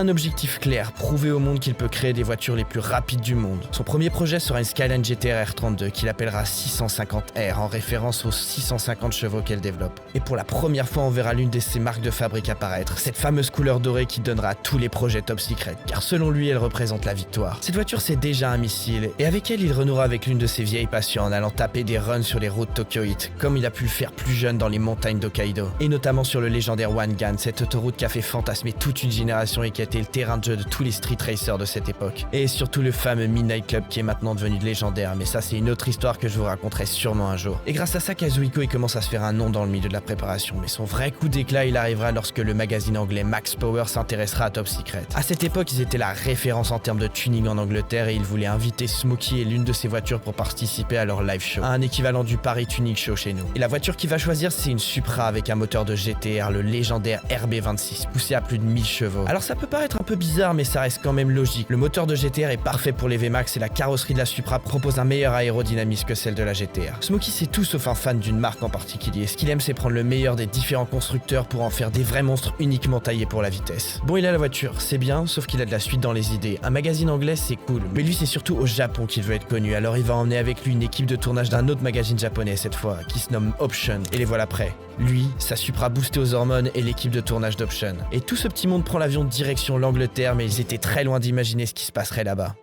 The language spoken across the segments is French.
Un objectif clair, prouver au monde qu'il peut créer des voitures les plus rapides du monde. Son premier projet sera une Skyline GTR R32 qu'il appellera 650R en référence aux 650 chevaux qu'elle développe. Et pour la première fois, on verra l'une de ses marques de fabrique apparaître, cette fameuse couleur dorée qui donnera à tous les projets top secret, car selon lui, elle représente la victoire. Cette voiture, c'est déjà un missile, et avec elle, il renouera avec l'une de ses vieilles passions en allant taper des runs sur les routes tokyoïtes, comme il a pu le faire plus jeune dans les montagnes d'Hokkaido, et notamment sur le légendaire Wangan, cette autoroute qui a fait fantasmer toute une génération et qui a été le terrain de jeu de tous les street racers de cette époque. Et surtout le fameux Midnight Club qui est maintenant devenu légendaire, mais ça c'est une autre histoire que je vous raconterai sûrement un jour. Et grâce à ça, Kazuhiko il commence à se faire un nom dans le milieu de la préparation, mais son vrai coup d'éclat il arrivera lorsque le magazine anglais Max Power s'intéressera à Top Secret. À cette époque, ils étaient la référence en termes de tuning en Angleterre et ils voulaient inviter Smokey et l'une de ses voitures pour participer à leur live show, un équivalent du Paris Tuning Show chez nous. Et la voiture qu'il va choisir, c'est une Supra avec un moteur de GTR, le légendaire RB26, poussé à plus de 1000 chevaux. Alors ça peut paraître un peu bizarre, mais ça reste quand même logique. Le moteur de GTR est parfait pour les VMAX et la carrosserie de la Supra propose un meilleur aérodynamisme que celle de la GTR. Smokey c'est tout sauf un fan d'une marque en particulier. Ce qu'il aime c'est prendre le meilleur des différents constructeurs pour en faire des vrais monstres uniquement taillés pour la vitesse. Bon, il a la voiture, c'est bien, sauf qu'il a de la suite dans les idées. Un magazine anglais c'est cool, mais lui c'est surtout au Japon qu'il veut être connu, alors il va emmener avec lui une équipe de tournage d'un autre magazine japonais cette fois, qui se nomme Option, et les voilà prêts. Lui, sa Supra boostée aux hormones et l'équipe de tournage d'Option. Et tout ce petit monde prend l'avion direction l'Angleterre, mais ils étaient très loin d'imaginer ce qui se passerait là-bas.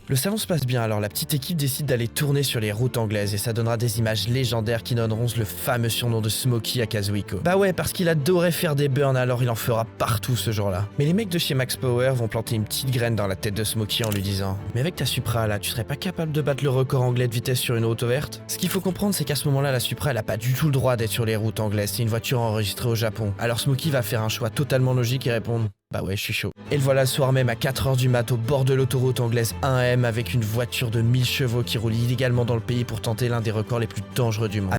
Le salon se passe bien, alors la petite équipe décide d'aller tourner sur les routes anglaises et ça donnera des images légendaires qui donneront le fameux surnom de Smokey à Kazuhiko. Bah ouais, parce qu'il adorait faire des burns, alors il en fera partout ce jour-là. Mais les mecs de chez Max Power vont planter une petite graine dans la tête de Smokey en lui disant « Mais avec ta Supra là, tu serais pas capable de battre le record anglais de vitesse sur une route ouverte ?» Ce qu'il faut comprendre, c'est qu'à ce moment-là, la Supra elle a pas du tout le droit d'être sur les routes anglaises, c'est une voiture enregistrée au Japon. Alors Smokey va faire un choix totalement logique et répondre bah ouais, je suis chaud. Et le voilà le soir même à 4h du mat au bord de l'autoroute anglaise 1M avec une voiture de 1000 chevaux qui roule illégalement dans le pays pour tenter l'un des records les plus dangereux du monde.